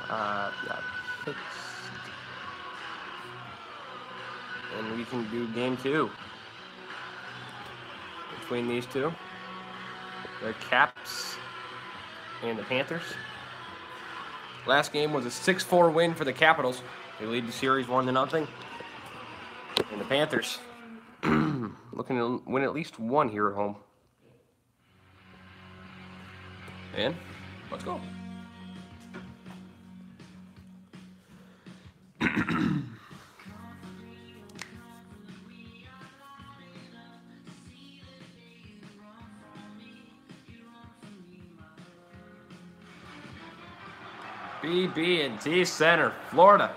Yeah, picks. And we can do game 2 between these two. The Caps and the Panthers. Last game was a 6-4 win for the Capitals. They lead the series 1-0. And the Panthers looking to win at least one here at home. And let's go. BB&T Center, Florida.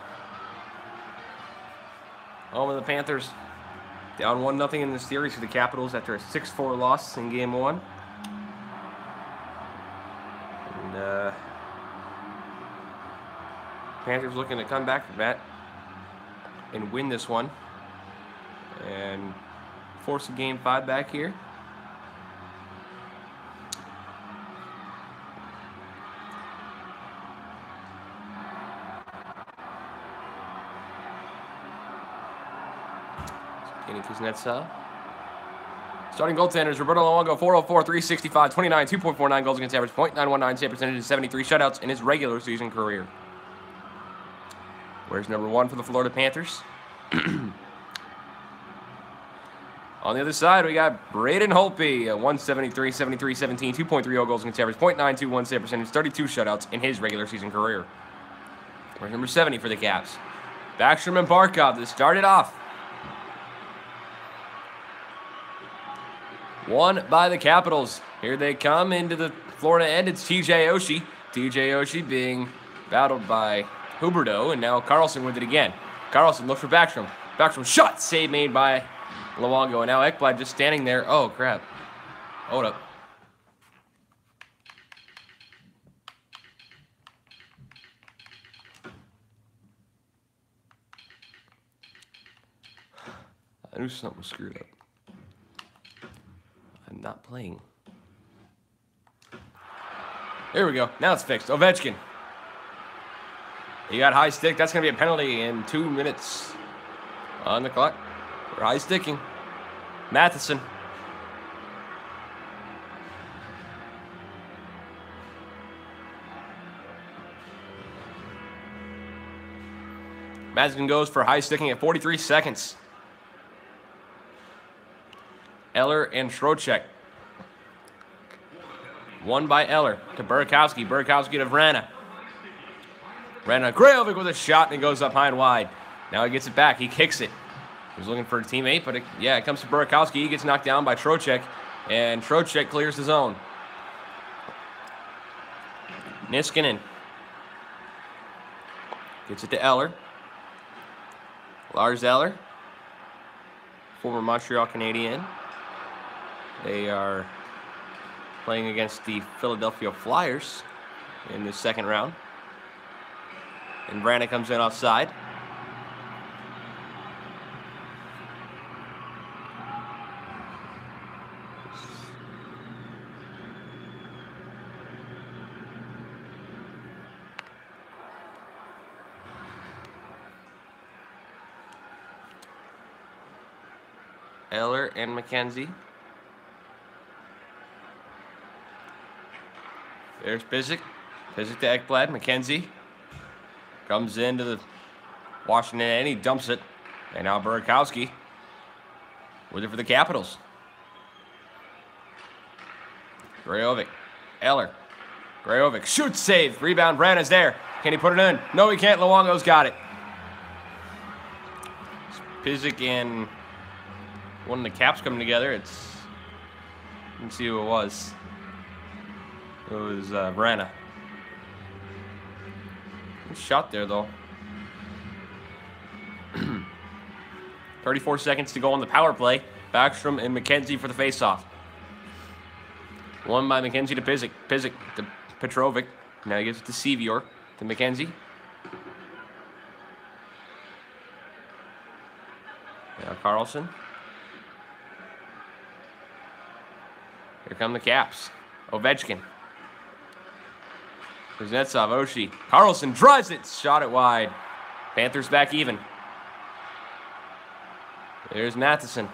Home of the Panthers. Down 1-0 in the series for the Capitals after a 6-4 loss in Game 1. And Panthers looking to come back from that and win this one and force a Game 5 back here. Kuznetsov. Starting goaltenders, Roberto Luongo, 404, 365, 29, 2.49 goals against average, .919 save percentage, and 73 shutouts in his regular season career. Where's number 1 for the Florida Panthers? On the other side, we got Braden Holtby, 173, 73, 17, 2.30 goals against average, .921 save percentage, 32 shutouts in his regular season career. Where's number 70 for the Caps? Backstrom and Barkov, this started off. Won by the Capitals. Here they come into the Florida end. It's TJ Oshie. TJ Oshie being battled by Huberdeau, and now Carlson with it again. Carlson looks for Backstrom. Backstrom shot. Save made by Luongo, and now Ekblad just standing there. Oh, crap. Hold up. I knew something was screwed up. I'm not playing. There we go. Now it's fixed. Ovechkin. He got high stick. That's going to be a penalty in 2 minutes on the clock. For high sticking. Matheson. Matheson goes for high sticking at 43 seconds. Eller and Trocheck. Won by Eller to Burakovsky. Burakovsky to Vrana. Vrana, Grajovic with a shot, and it goes up high and wide. Now he gets it back. He kicks it. He was looking for a teammate, but it comes to Burakovsky. He gets knocked down by Trocheck, and Trocheck clears the zone. Niskanen gets it to Eller. Lars Eller, former Montreal Canadien. They are playing against the Philadelphia Flyers in the second round. And Vrana comes in offside. Eller and McKenzie. There's Pizik. Pizik to Ekblad. McKenzie comes into the Washington end. He dumps it. And now Burakovsky with it for the Capitals. Grajovic. Eller. Grajovic shoots, save. Rebound. Vrana's there. Can he put it in? No, he can't. Luongo's got it. Pizik and one of the Caps coming together. Let's see who it was. It was Vrana. Good shot there, though. 34 seconds to go on the power play. Backstrom and McKenzie for the faceoff. Won by McKenzie to Pizik. Pizik to Petrovic. Now he gives it to Sevior. To McKenzie. Now Carlson. Here come the Caps. Ovechkin. Kuznetsov, Oshie. Carlson drives it. Shot it wide. Panthers back even. There's Matheson.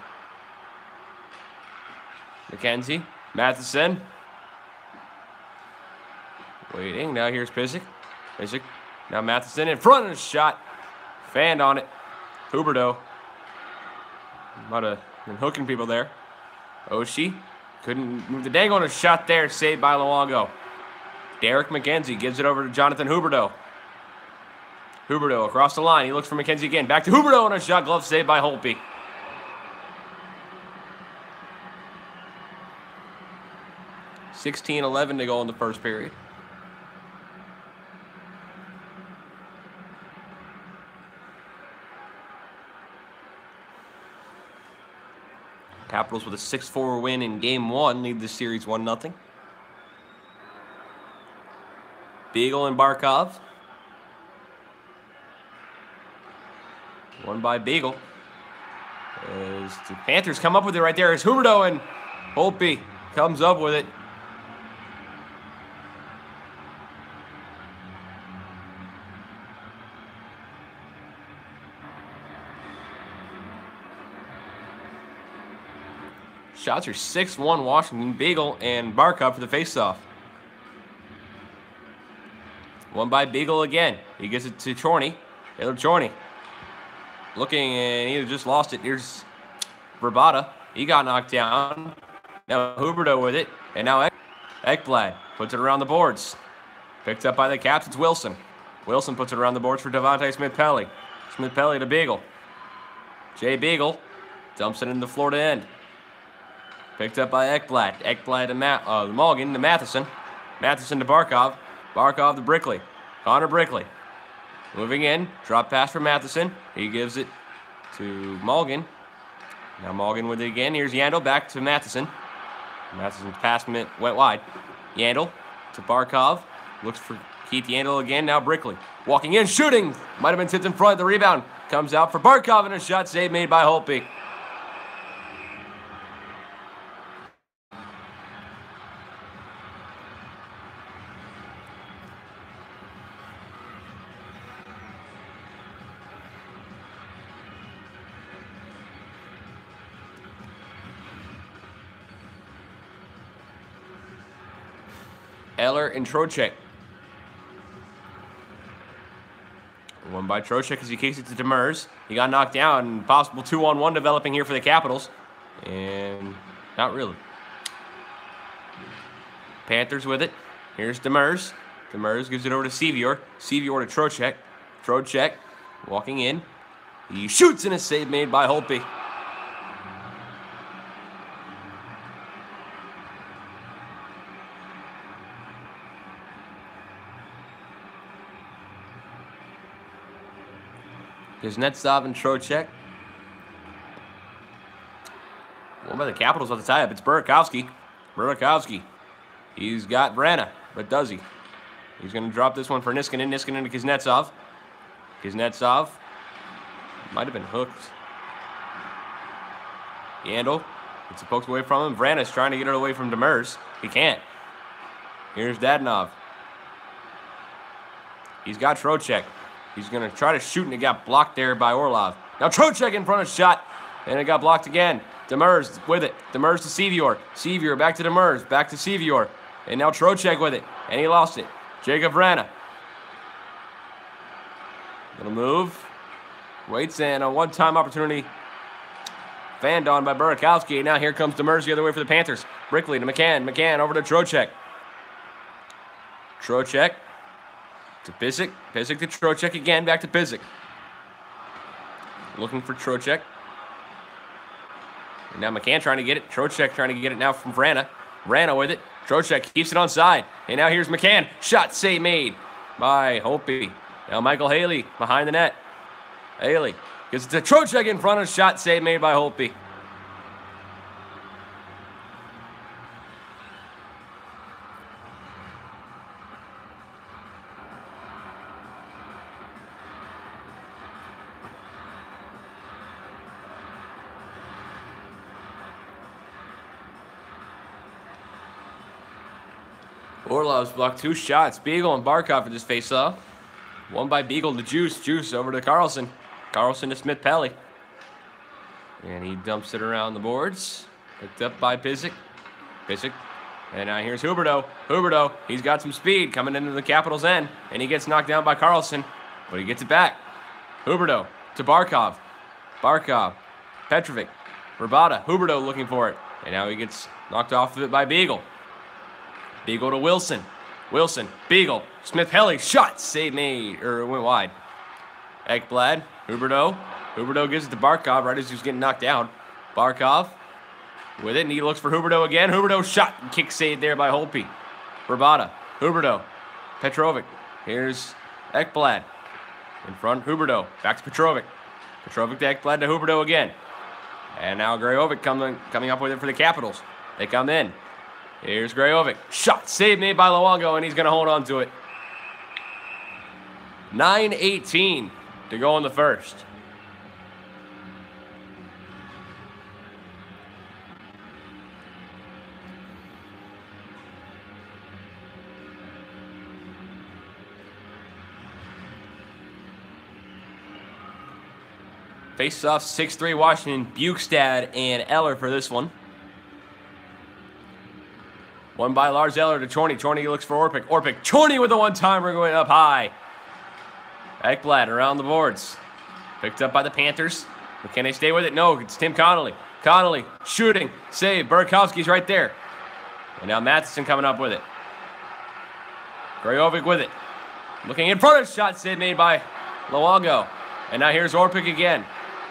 McKenzie. Matheson. Waiting. Now here's Pysyk. Pysyk. Now Matheson in front of the shot. Fanned on it. Huberdeau. Might have been hooking people there. Oshie. Couldn't move the dang on a shot there. Saved by Luongo. Derek McKenzie gives it over to Jonathan Huberdeau. Huberdeau across the line. He looks for McKenzie again. Back to Huberdeau on a shot. Glove saved by Holtby. $16-11 to go in the first period. Capitals with a 6-4 win in Game 1 lead the series 1-0. Beagle and Barkov. Won by Beagle. As the Panthers come up with it right there. As Huberdeau and Holtby comes up with it. Shots are 6-1 Washington. Beagle and Barkov for the faceoff. Won by Beagle again. He gives it to Chorney. Taylor Chorney. Looking, and he just lost it. Here's Verbata. He got knocked down. Now Huberdeau with it. And now Ekblad puts it around the boards. Picked up by the Caps. It's Wilson. Wilson puts it around the boards for Devontae Smith-Pelly. Smith-Pelly to Beagle. Jay Beagle dumps it in the Florida end. Picked up by Ekblad. Ekblad to Mulligan to Matheson. Matheson to Barkov. Barkov to Brickley. Connor Brickley. Moving in. Drop pass for Matheson. He gives it to Mulligan. Now Mulligan with it again. Here's Yandel back to Matheson. Matheson's pass went wide. Yandel to Barkov. Looks for Keith Yandel again. Now Brickley. Walking in. Shooting. Might have been tipped in front. The rebound comes out for Barkov and a shot save made by Holtby. Eller and Trocheck. Won by Trocheck as he kicks it to Demers. He got knocked down. Possible 2-on-1 developing here for the Capitals. And not really. Panthers with it. Here's Demers. Demers gives it over to Sevior. Sevior to Trocheck. Trocheck walking in. He shoots and a save made by Holtby. Kuznetsov and Trocheck. Won by the Capitals on the tie-up. It's Burakovsky. Burakovsky. He's got Vrana, but does he? He's going to drop this one for Niskanen. Niskanen to Kuznetsov. Kuznetsov might have been hooked. Yandel gets it poked away from him. Vrana's trying to get it away from Demers. He can't. Here's Dadonov. He's got Trocheck. He's going to try to shoot, and it got blocked there by Orlov. Now Trocheck in front of shot, and it got blocked again. Demers with it. Demers to Sevior. Sevior back to Demers. Back to Sevior. And now Trocheck with it, and he lost it. Jacob Vrana. Little move. Waits, and a one-time opportunity. Fanned on by Burakovsky. And now here comes Demers the other way for the Panthers. Brickley to McCann. McCann over to Trocheck. Trocheck to Pysyk. Pysyk to Trocheck again. Back to Pysyk. Looking for Trocheck. And now McCann trying to get it. Trocheck trying to get it now from Vrana. Vrana with it. Trocheck keeps it on side. And now here's McCann. Shot save made by Holtby. Now Michael Haley behind the net. Haley gets it to Trocheck in front of shot save made by Holtby. Orlov's blocked 2 shots. Beagle and Barkov for this face-off. One by Beagle to Juice. Juice over to Carlson. Carlson to Smith-Pelly. And he dumps it around the boards. Picked up by Pizik. Pizik. And now here's Huberdeau. Huberdeau, he's got some speed coming into the Capitals' end. And he gets knocked down by Carlson. But he gets it back. Huberdeau to Barkov. Barkov. Petrovic. Rabada. Huberdeau looking for it. And now he gets knocked off of it by Beagle. Beagle to Wilson. Wilson. Beagle. Smith-Pelly. Shot. Save made. Or it went wide. Ekblad. Huberdeau. Huberdeau gives it to Barkov right as he was getting knocked down. Barkov with it, and he looks for Huberdeau again. Huberdeau shot. Kick saved there by Holtby. Rabada. Huberdeau. Petrovic. Here's Ekblad. In front, Huberdeau. Back to Petrovic. Petrovic to Ekblad to Huberdeau again. And now Grajovic coming up with it for the Capitals. They come in. Here's Grajovic. Shot. Save made by Luongo, and he's going to hold on to it. 9:18 to go in the first. Face-off 6-3 Washington. Bukestad and Eller for this one. One by Lars Eller to Chorny. Chorny looks for Orpik. Orpik. Chorny with the one-timer going up high. Ekblad around the boards. Picked up by the Panthers. But can they stay with it? No, it's Tim Connolly. Connolly shooting. Save. Burakovsky's right there. And now Matheson coming up with it. Grajovic with it. Looking in front of shot save made by Luongo. And now here's Orpik again.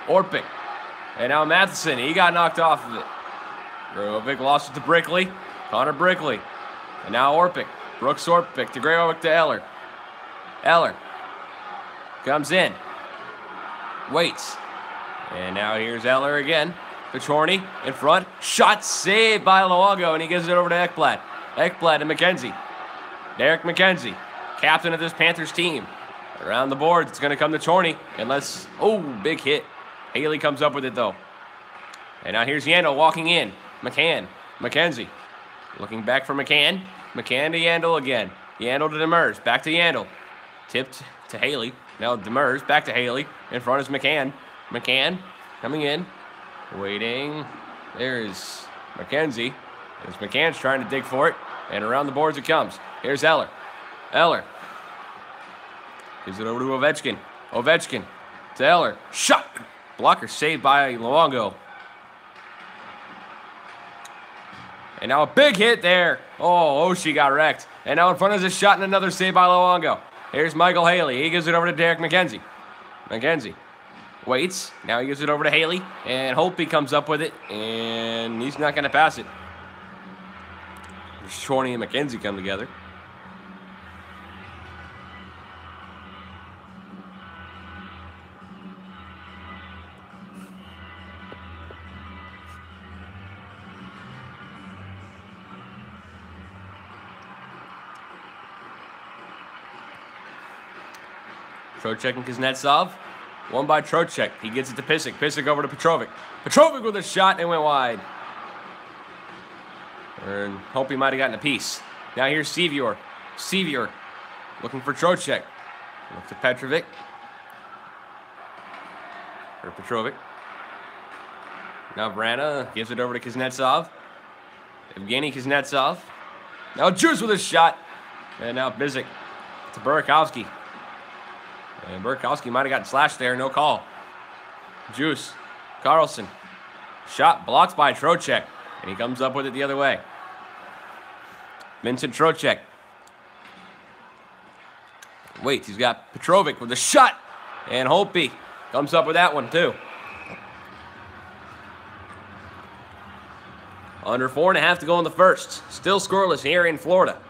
Orpik. And now Matheson. He got knocked off of it. Grajovic lost it to Brickley. Connor Brickley. And now Orpik. Brooks Orpik to Grajovic to Eller. Eller. Comes in. Waits. And now here's Eller again. To Chorny in front. Shot saved by Luongo. And he gives it over to Ekblad. Ekblad to McKenzie. Derek McKenzie. Captain of this Panthers team. Around the boards. It's going to come to Chorny. Unless... Oh, big hit. Haley comes up with it, though. And now here's Yandel walking in. McCann. McKenzie. Looking back for McCann. McCann to Yandel again. Yandel to Demers. Back to Yandel. Tipped to Haley. Now Demers. Back to Haley. In front is McCann. McCann coming in. Waiting. There's McKenzie. As McCann's trying to dig for it. And around the boards it comes. Here's Eller. Eller. Gives it over to Ovechkin. Ovechkin to Eller. Shot. Blocker saved by Luongo. And now a big hit there. Oh, Oshie got wrecked. And now in front is a shot and another save by Luongo. Here's Michael Haley. He gives it over to Derek McKenzie. McKenzie waits. Now he gives it over to Haley. And Holtby comes up with it. And he's not going to pass it. Chorny and McKenzie come together. Trocheck and Kuznetsov. One by Trocheck. He gets it to Pissick. Pissick over to Petrovic. Petrovic with a shot and went wide. And hope he might have gotten a piece. Now here's Sevior. Sevior looking for Trocheck. Look to Petrovic. Or Petrovic. Now Vrana gives it over to Kuznetsov. Evgeny Kuznetsov. Now Juice with a shot. And now Bizik to Burakovsky. And Burakovsky might have gotten slashed there. No call. Juice. Carlson. Shot blocked by Trocheck. And he comes up with it the other way. Vincent Trocheck. Wait, he's got Petrovic with a shot. And Holtby comes up with that one too. Under 4.5 to go in the first. Still scoreless here in Florida.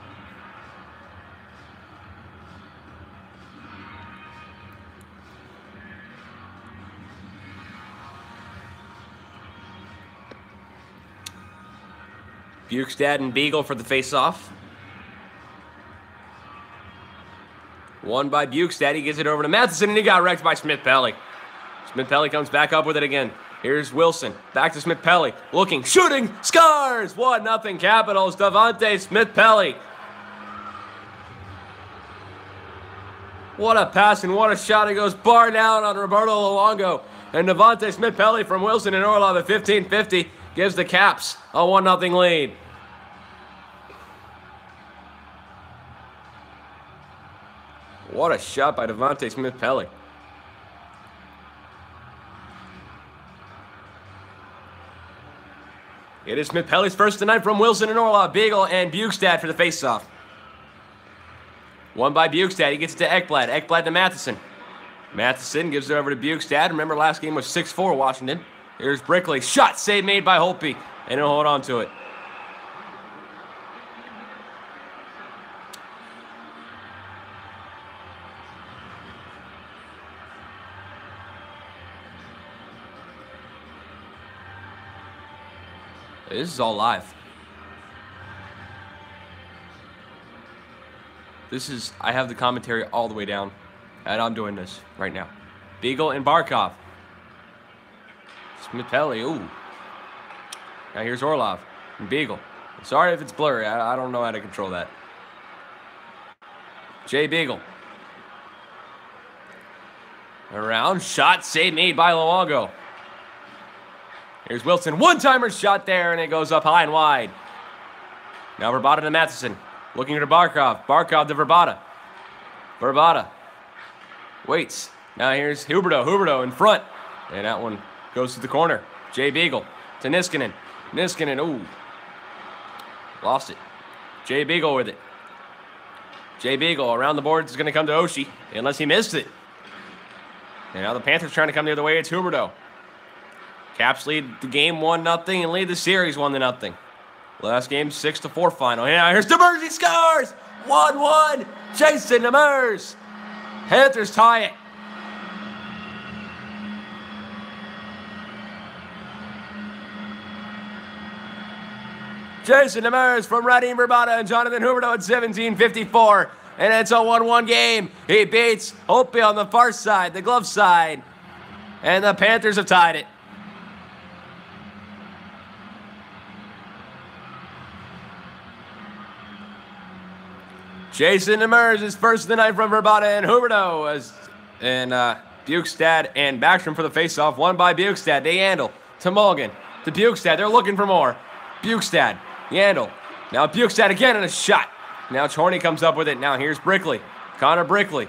Bukestad and Beagle for the face-off. One by Bukestad. He gives it over to Matheson, and he got wrecked by Smith-Pelly. Smith-Pelly comes back up with it again. Here's Wilson. Back to Smith-Pelly. Looking, shooting, scores! 1-0 Capitals. Devante Smith-Pelly What a pass and what a shot. It goes bar down on Roberto Luongo. And Devontae Smith-Pelly from Wilson and Orlov at 15:50 gives the Caps a 1-0 lead. What a shot by Devontae Smith-Pelly. It is Smith-Pelly's first tonight from Wilson and Orlov, Beagle and Bukestad for the faceoff. Won by Bukestad. He gets it to Ekblad. Ekblad to Matheson. Matheson gives it over to Bukestad. Remember, last game was 6-4 Washington. Here's Brickley. Shot save made by Holtby. And he'll hold on to it. This is all live. I have the commentary all the way down, and I'm doing this right now. Beagle and Barkov. Smith-Pelly, ooh. Now here's Orlov and Beagle. Sorry if it's blurry, I don't know how to control that. Jay Beagle. Around, shot, save made by Luongo. Here's Wilson, one-timer shot there, and it goes up high and wide. Now Verbata to Matheson. Looking to Barkov. Barkov to Verbata. Verbata waits. Now here's Huberdeau. Huberdeau in front. And that one goes to the corner. Jay Beagle to Niskanen. Niskanen, ooh. Lost it. Jay Beagle with it. Jay Beagle around the boards is going to come to Oshie, unless he missed it. And now the Panthers trying to come the other way. It's Huberdeau. Caps lead the game 1-0 and lead the series 1-0. Last game 6-4 final. Yeah, here's Demers. He scores! 1-1. Jason Demers. Panthers tie it. Jason Demers from Radim Verbata and Jonathan Huberdeau at 17:54. And it's a 1-1 game. He beats Holtby on the far side, the glove side. And the Panthers have tied it. Jason Demers is first of the night from Verbata and Huberdeau. And Bukestad and Backstrom for the faceoff. Won by Bukestad. They handle to Mulligan. To Bukestad. They're looking for more. Bukestad. Yandel. Now Bukestad again and a shot. Now Chorney comes up with it. Now here's Brickley. Connor Brickley.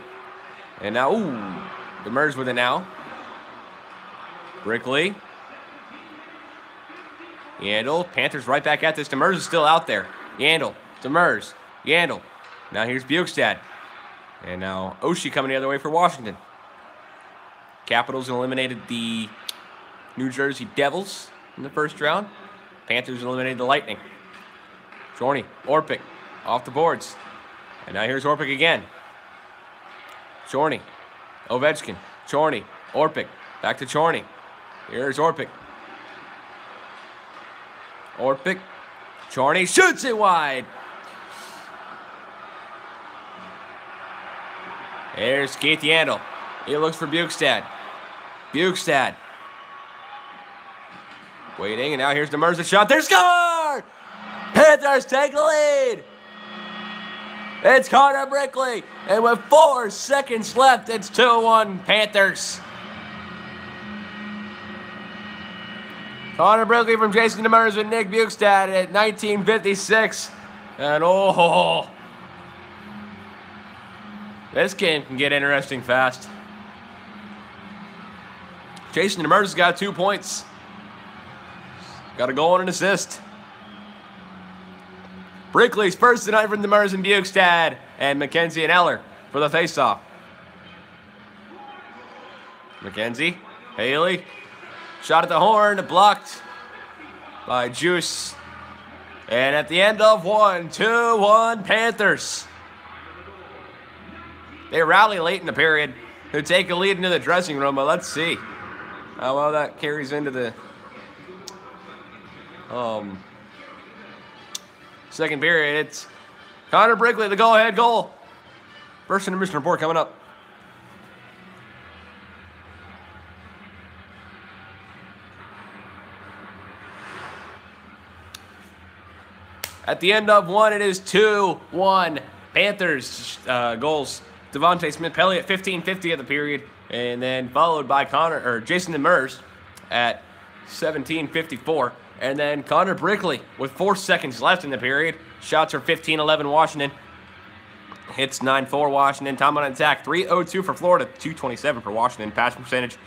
And now, ooh, Demers with it now. Brickley. Yandel. Panthers right back at this. Demers is still out there. Yandel. Demers. Yandel. Now here's Bukestad. And now Oshie coming the other way for Washington. Capitals eliminated the New Jersey Devils in the first round. Panthers eliminated the Lightning. Chorney. Orpik. Off the boards. And now here's Orpik again. Chorney. Ovechkin. Chorney. Orpik. Back to Chorney. Here's Orpik. Orpik. Chorney shoots it wide. There's Keith Yandel. He looks for Bukestad. Bukestad. Waiting, and now here's Demers' shot. There's score! Panthers take the lead. It's Connor Brickley. And with 4 seconds left, it's 2-1 Panthers. Connor Brickley from Jason Demers with Nick Bukestad at 19:56. And oh, this game can get interesting fast. Jason Demers has got 2 points. Got a goal and an assist. Brickley's first tonight from Demers and Bukestad. And McKenzie and Eller for the faceoff. McKenzie. Haley. Shot at the horn. Blocked by Juice. And at the end of 1, 2-1 Panthers. They rally late in the period to take a lead into the dressing room, but let's see how well that carries into the second period. It's Connor Brickley, the go-ahead goal. First intermission report coming up. At the end of 1, it is 2-1 Panthers goals. Devontae Smith-Pelly at 15:50 of the period, and then followed by Jason Demers at 17:54. And then Connor Brickley with 4 seconds left in the period. Shots are 15-11 Washington. Hits 9-4 Washington. Time on attack 3:02 for Florida, 2:27 for Washington. Pass percentage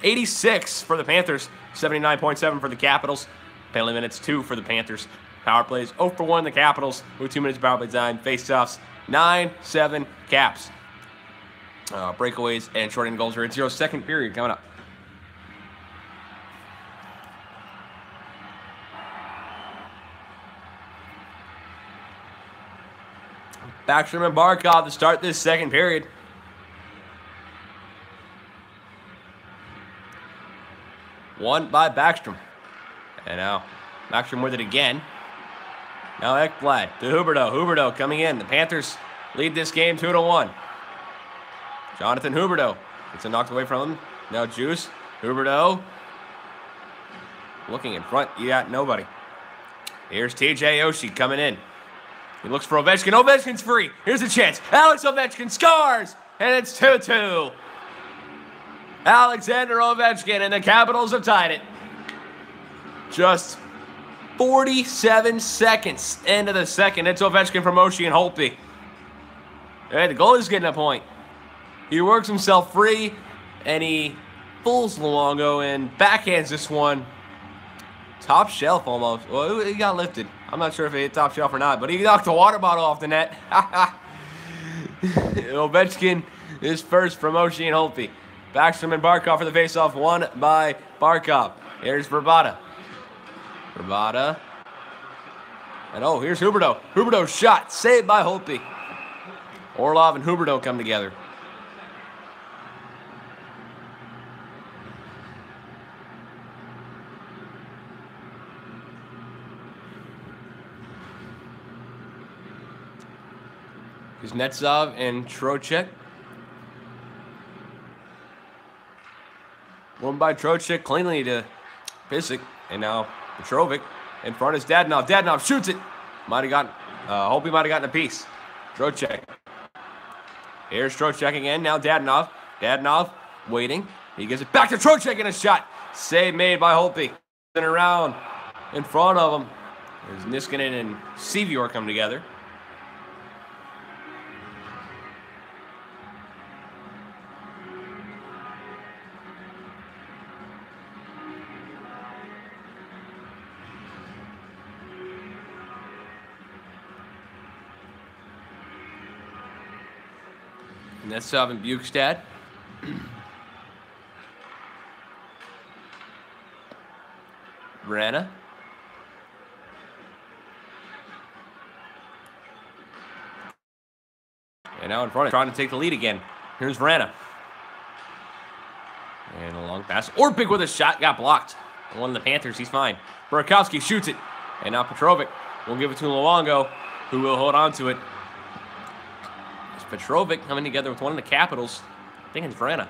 86 for the Panthers, 79.7 for the Capitals. Penalty minutes 2 for the Panthers. Power plays 0 for 1 the Capitals with 2 minutes power play time. Face-offs 9-7 Caps. Breakaways and short-end goals are at 0. Second period coming up. Backstrom and Barkov to start this second period. One by Backstrom. And now Backstrom with it again. Now Ekblad to Huberdeau. Huberdeau coming in. The Panthers lead this game 2-1. Jonathan Huberdeau gets it knocked away from him. Now Juice. Huberdeau. Looking in front. You got nobody. Here's TJ Oshie coming in. He looks for Ovechkin. Ovechkin's free. Here's a chance. Alex Ovechkin scores. And it's 2-2. Alexander Ovechkin and the Capitals have tied it. Just 47 seconds into the second. It's Ovechkin from Oshie and Holtby. Hey, the goalie's getting a point. He works himself free, and he pulls Luongo and backhands this one. Top shelf almost. Well, he got lifted. I'm not sure if it hit top shelf or not, but he knocked the water bottle off the net. Ovechkin is first from Oshie and Holtby. Backstrom and Barkov for the faceoff. One by Barkov. Here's Verbata. Verbata. And here's Huberdeau. Huberdeau's shot. Saved by Holtby. Orlov and Huberdeau come together. Kuznetsov and Trocheck. One by Trocheck cleanly to Pysyk. And now Petrovic in front is Dadonov. Dadonov shoots it. Holtby might have gotten a piece. Trocheck. Here's Trocheck again. Now Dadonov. Dadonov waiting. He gives it back to Trocheck and a shot. Save made by Holtby. Around in front of him. There's Niskanen and Sevior come together. Netsov and Bukestad. Vrana. And now in front, trying to take the lead again. Here's Vrana. And a long pass. Orpik with a shot, got blocked. One of the Panthers, he's fine. Burakovsky shoots it. And now Petrovic will give it to Luongo, who will hold on to it. Petrovic coming together with one of the Capitals. I think it's Vrana.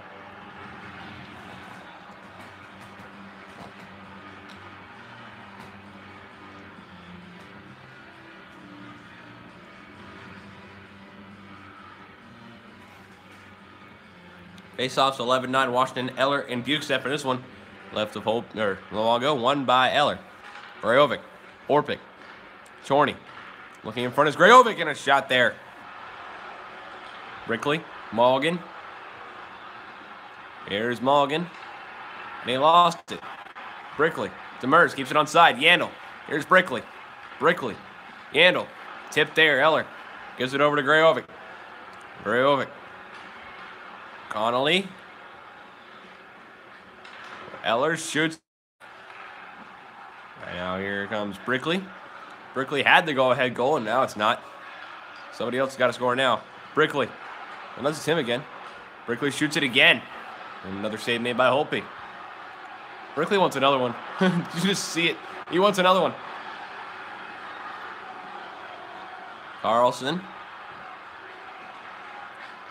Face-offs 11-9 Washington. Eller and Bukestad for this one. Left of Luongo. One by Eller. Grajovic. Orpik. Chorney. Looking in front is Grajovic and a shot there. Brickley, Mulligan. Here's Mulligan. They lost it. Brickley. Demers keeps it on side. Yandel. Here's Brickley. Brickley. Yandel. Tip there. Eller. Gives it over to Grajovic. Grajovic. Connolly. Eller shoots. Right now here comes Brickley. Brickley had the go-ahead goal, and now it's not. Somebody else has got to score now. Brickley. Unless it's him again. Brickley shoots it again. And another save made by Holtby. Brickley wants another one. You just see it. He wants another one. Carlson.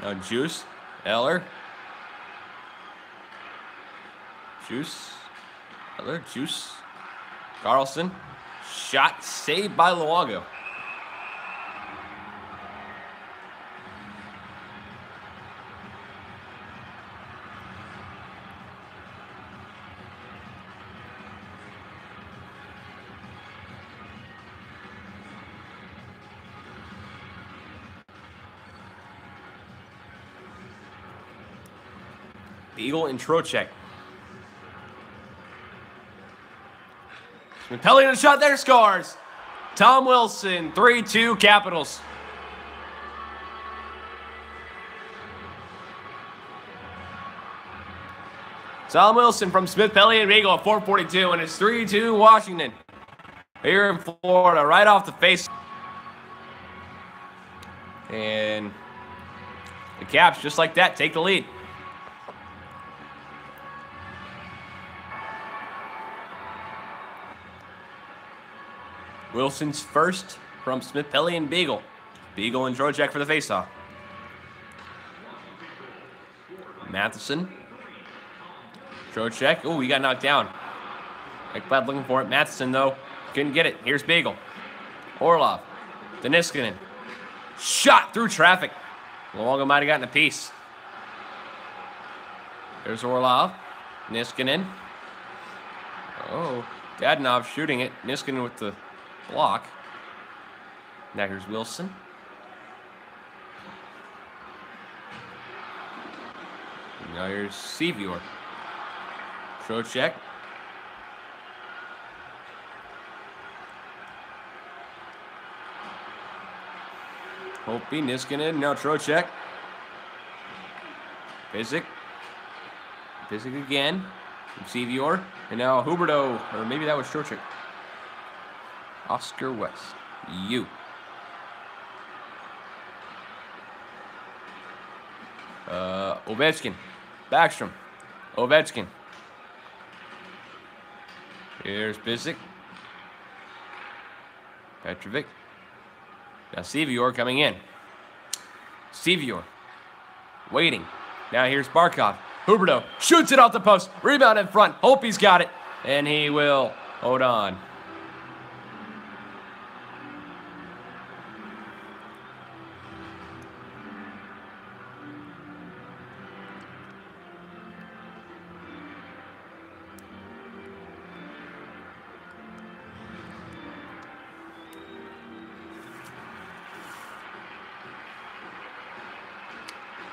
Now Juice. Eller. Juice. Eller. Juice. Carlson. Shot saved by Luongo. Beagle and Trocheck. Pelly in a shot there, scores. Tom Wilson, 3-2 Capitals. Tom Wilson from Smith, Pelly, and Beagle at 4:42, and it's 3-2 Washington. Here in Florida, right off the face. And the Caps, just like that, take the lead. Wilson's first from Smith, Pelly, and Beagle. Beagle and Trocheck for the faceoff. Matheson. Trocheck. Oh, he got knocked down. Ekblad looking for it. Matheson, though, couldn't get it. Here's Beagle. Orlov. Deniskinen. Shot through traffic. Luongo might have gotten a piece. There's Orlov. Niskanen. Oh, Dadonov shooting it. Niskanen with the block. Now here's Wilson. Now here's Sevior. Trocheck. Hopi, Niskanen, now Trocheck. Pizik. Pizik again. Sevior. And now Huberdeau. Or maybe that was Trocheck. Oscar West. You. Ovechkin. Backstrom. Ovechkin. Here's Pizik. Petrovic. Now Sevior coming in. Sevior. Waiting. Now here's Barkov. Huberdeau shoots it off the post. Rebound in front. Hope he's got it. And he will hold on.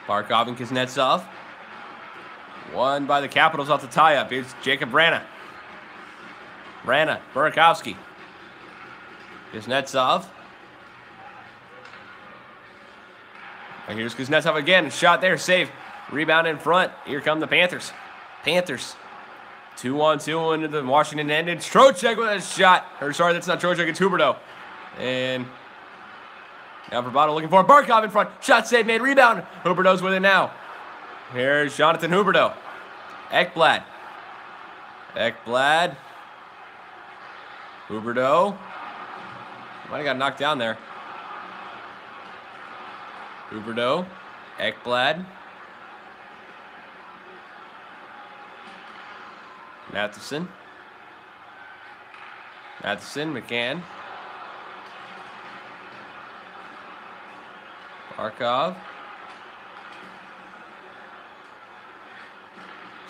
Barkov and Kuznetsov. Won by the Capitals off the tie-up. Here's Jacob Rana. Rana, Burakovsky. Kuznetsov. And here's Kuznetsov again. Shot there, save. Rebound in front. Here come the Panthers. Panthers. 2-on-2 into the Washington end. It's Trocheck with a shot. Or sorry, that's not Trocheck, it's Huberdeau. And now Verbato looking for it. Barkov in front. Shot save made. Rebound. Huberdeau's with it now. Here's Jonathan Huberdeau. Ekblad. Ekblad. Huberdeau. Might have got knocked down there. Huberdeau. Ekblad. Matheson. Matheson. McCann. Barkov.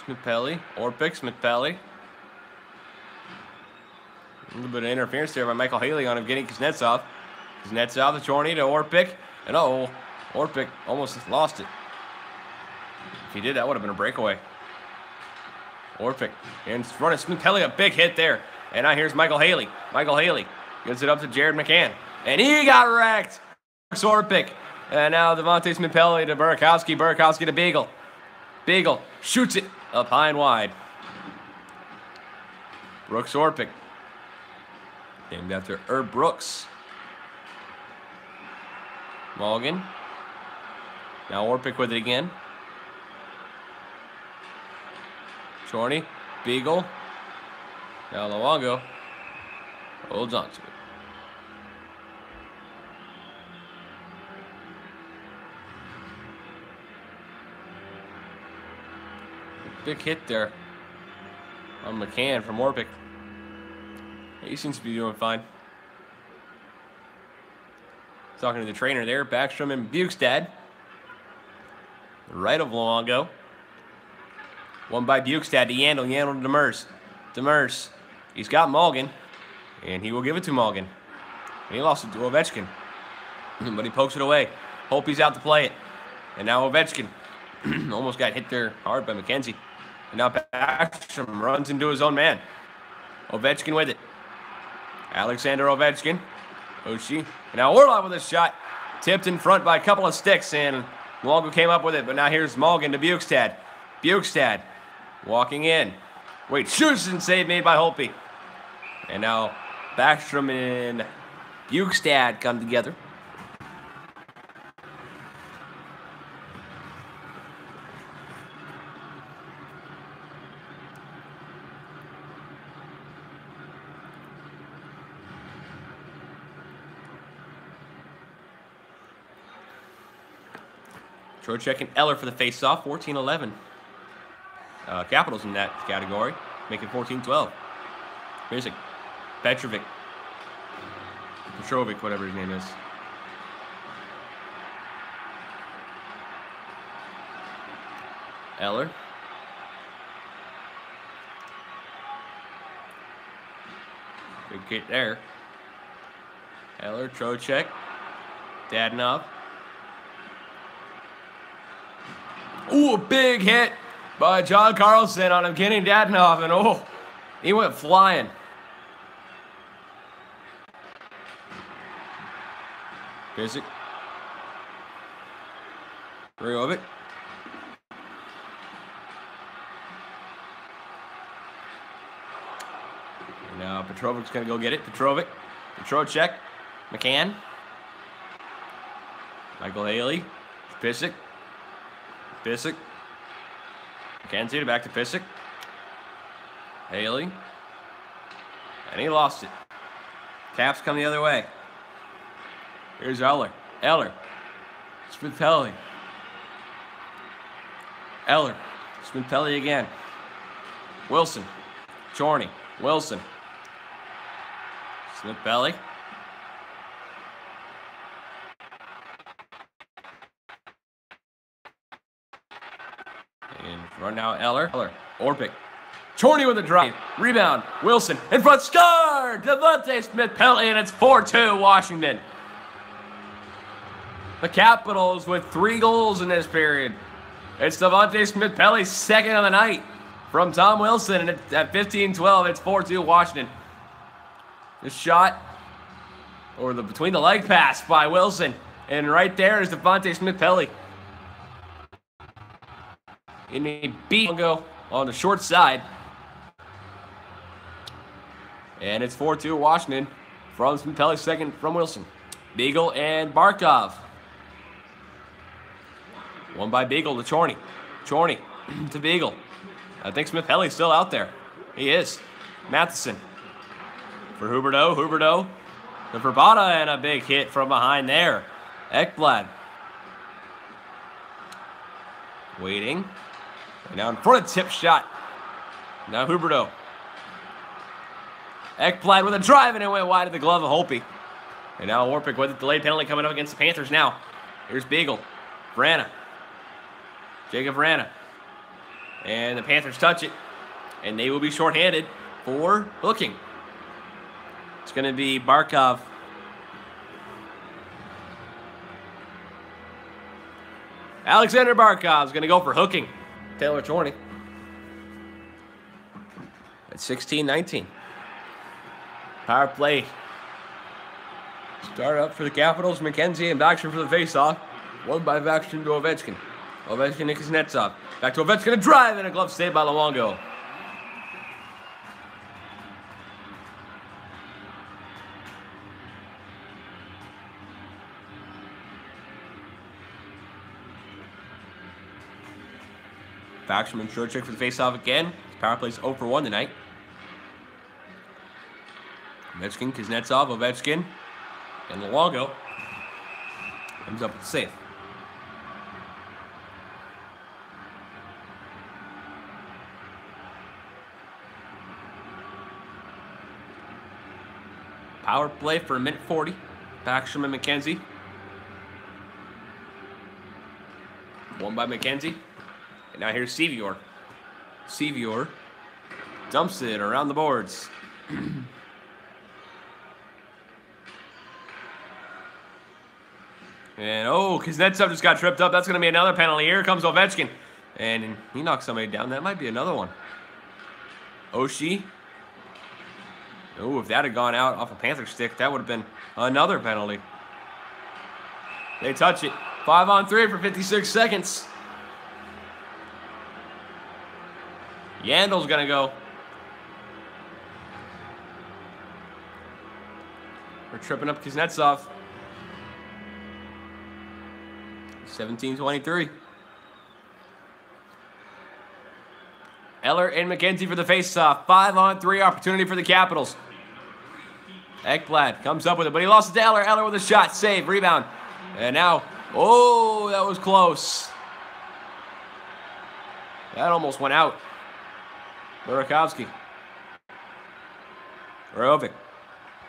Smith-Pelly. Orpik. Smith-Pelly. A little bit of interference there by Michael Haley on him getting Kuznetsov. Kuznetsov, the Chorney to Orpik. And Orpik almost lost it. If he did, that would have been a breakaway. Orpik in front of Smith-Pelly, a big hit there. And now here's Michael Haley. Michael Haley gives it up to Jared McCann. And he got wrecked. Orpik. And now Devontae Smith-Pelly to Burakovsky. Burakovsky to Beagle. Beagle shoots it up high and wide. Brooks Orpik. Named after Herb Brooks. Morgan. Now Orpik with it again. Chorney. Beagle. Now Luongo holds on to it. Big hit there on McCann from Orpik. He seems to be doing fine. Talking to the trainer there, Backstrom and Bukestad. Right of Luongo. One by Bukestad to Yandel. Yandel to Demers. Demers. He's got Morgan, and he will give it to Morgan. And he lost it to Ovechkin. But he pokes it away. Hope he's out to play it. And now Ovechkin. Almost got hit there hard by McKenzie. And now Backstrom runs into his own man. Ovechkin with it. Alexander Ovechkin. Oshie. And now Orlov with a shot. Tipped in front by a couple of sticks, and Luongo came up with it. But now here's Malgin to Bukestad. Bukestad walking in. Wait, shoots and save made by Holtby. And now Backstrom and Bukestad come together. Trocheck and Eller for the face-off, 14-11. Capitals in that category, making 14-12. Basic. Petrovic, whatever his name is. Eller. Good hit there. Eller, Trocheck, Dadonov. Ooh, a big hit by John Carlson on him getting Dadonov, and he went flying. Pisick. Riovic. And now Petrovic's going to go get it. Petrovic. Trocheck. McCann. Michael Haley. Pisick. McKenzie back to Pisick. Haley. And he lost it. Caps come the other way. Here's Eller. Smith-Pelly. Eller. Smith-Pelly again. Wilson. Chorney. Wilson. Smith-Pelly. Run now, Eller. Orpik. Chorney with a drive. Rebound. Wilson. In front. Score! Devontae Smith-Pelly, and it's 4-2 Washington. The Capitals with 3 goals in this period. It's Devontae Smith-Pelly's second of the night from Tom Wilson, and at 15-12, it's 4-2 Washington. The shot, or the between the leg pass by Wilson, and right there is Devontae Smith-Pelly. And he beat Luongo on the short side. And it's 4-2 Washington from Smith-Pelly, second from Wilson. Beagle and Barkov. One by Beagle to Chorney. Chorney to Beagle. I think Smith-Pelly's still out there. He is. Matheson for Huberdeau. Huberdeau to Verbata, and a big hit from behind there. Ekblad. Waiting. And now in front of tip shot. Now Huberdeau. Ekblad with a drive, and it went wide of the glove of Holtby. And now Orpik with a delayed penalty coming up against the Panthers now. Here's Beagle. Vrana. Jacob Vrana. And the Panthers touch it. And they will be shorthanded for hooking. It's going to be Barkov. Alexander Barkov is going to go for hooking. Taylor Chorney. At 16-19. Power play. Start up for the Capitals. McKenzie and Backstrom for the faceoff. One by Backstrom to Ovechkin. Ovechkin and Kuznetsov. Back to Ovechkin. A drive and a glove save by Luongo. Backstrom and Trocheck for the faceoff again. Power play's 0 for 1 tonight. Ovechkin, Kuznetsov, Ovechkin, and Luongo comes up with the save. Power play for 1:40. Backstrom and McKenzie. One by McKenzie. And now here's Sevior. Sevior dumps it around the boards. And, Kuznetsov just got tripped up. That's going to be another penalty. Here comes Ovechkin. And he knocked somebody down. That might be another one. Oshie. Oh, if that had gone out off a Panther stick, that would have been another penalty. They touch it. 5-on-3 for 56 seconds. Yandel's going to go. We're tripping up Kuznetsov. 17-23. Eller and McKenzie for the face-off. 5-on-3 opportunity for the Capitals. Ekblad comes up with it, but he lost it to Eller. Eller with a shot, save, rebound. And now, that was close. That almost went out. Burakovsky. Rovic.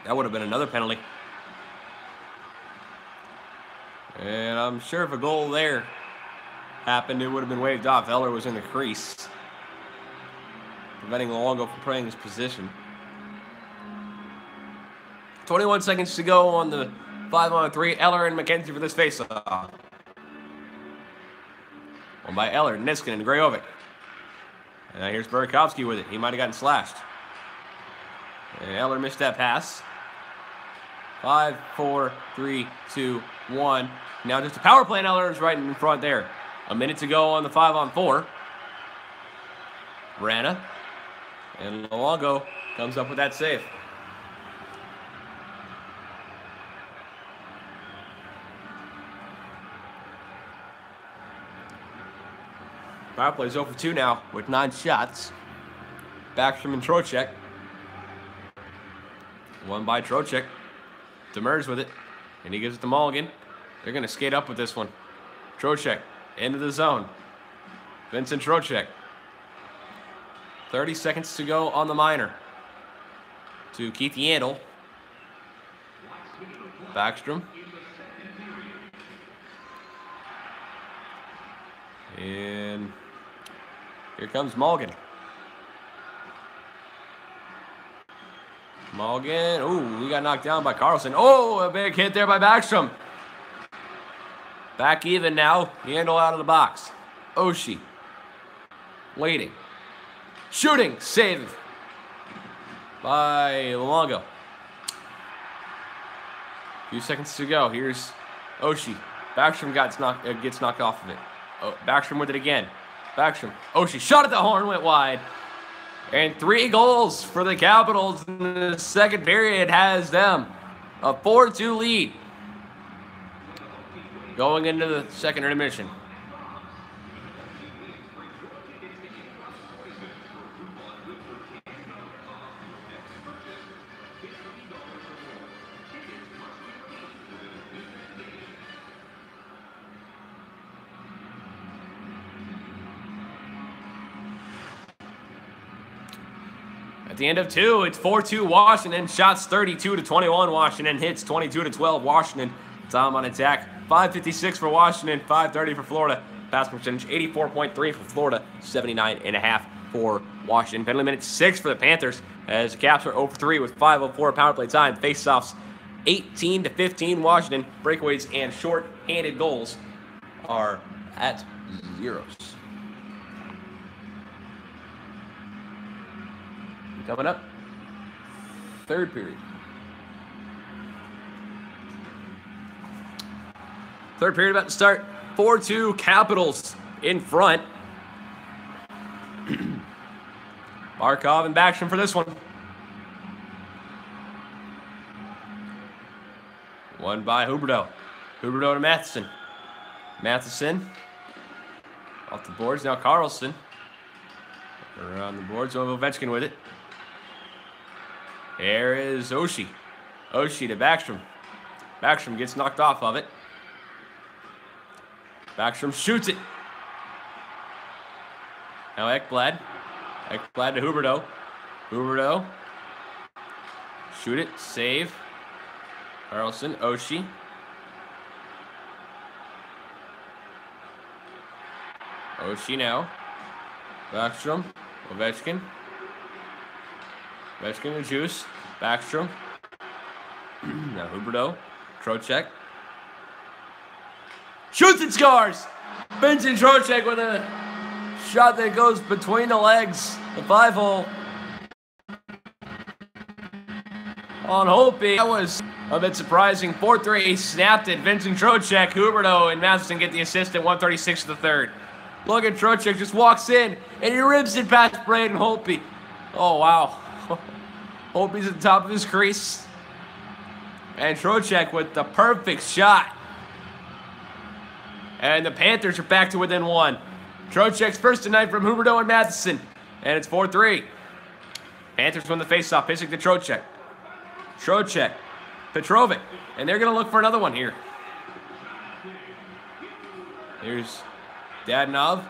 That would have been another penalty. And I'm sure if a goal there happened, it would have been waved off. Eller was in the crease, preventing Luongo from playing his position. 21 seconds to go on the 5-on-3. Eller and McKenzie for this face-off. One by Eller, Niskanen, and Grajovic. And now here's Burakovsky with it. He might have gotten slashed. And Eller missed that pass. 5, 4, 3, 2, 1. Now just a power play, and Eller is right in front there. A minute to go on the 5-on-4. Rana. And Luongo comes up with that save. Power play is 0 for 2 now with 9 shots. Backstrom and Trocheck. One by Trocheck. Demers with it. And he gives it to Mulligan. They're going to skate up with this one. Trocheck into the zone. Vincent Trocheck. 30 seconds to go on the minor. To Keith Yandel. Backstrom. And here comes Mulligan. Mulligan. Ooh, he got knocked down by Carlson. Oh, a big hit there by Backstrom. Back even now. Yandel out of the box. Oshie. Waiting. Shooting. Save by Luongo. Few seconds to go. Here's Oshie. Backstrom gets knocked off of it. Backstrom with it again. Backstrom. Oshie shot at the horn, went wide. And 3 goals for the Capitals in the second period has them a 4-2 lead going into the second intermission. At the end of 2, it's 4-2 Washington. Shots 32-21 Washington. Hits 22-12 Washington. Time on attack. 5:56 for Washington. 5:30 for Florida. Pass percentage 84.3 for Florida. 79.5 for Washington. Penalty minute 6 for the Panthers as the Caps are 0 for 3 with 5:04 power play time. Faceoffs 18-15 Washington. Breakaways and short-handed goals are at 0s. Coming up, third period. Third period about to start. 4-2 Capitals in front. Markov and Backstrom for this one. One by Huberdeau. Huberdeau to Matheson. Matheson off the boards. Now Carlson. Around the boards. Ovechkin with it. Here is Oshie. Oshie to Backstrom. Backstrom gets knocked off of it. Backstrom shoots it. Now Ekblad. Ekblad to Huberdeau. Huberdeau. Shoot it. Save. Carlson. Oshie. Oshie now. Backstrom. Ovechkin. Ovechkin to Juice. Backstrom. Now Huberdeau. Trocheck. Shoots and scores. Vincent Trocheck with a shot that goes between the legs. The 5-hole. On Holtby. That was a bit surprising. 4-3. He snapped it. Vincent Trocheck, Huberdeau, and Matheson get the assist at 1:36 of the third. Look at Trocheck, just walks in, and he ribs it past Braden Holtby. Oh, wow. Holtby's at the top of his crease. And Trocheck with the perfect shot. And the Panthers are back to within one. Trocheck's first tonight from Huberdeau and Matheson. And it's 4-3. Panthers win the faceoff. Pissick to Trocheck. Trocheck. Petrovic. And they're going to look for another one here. Here's Babineau.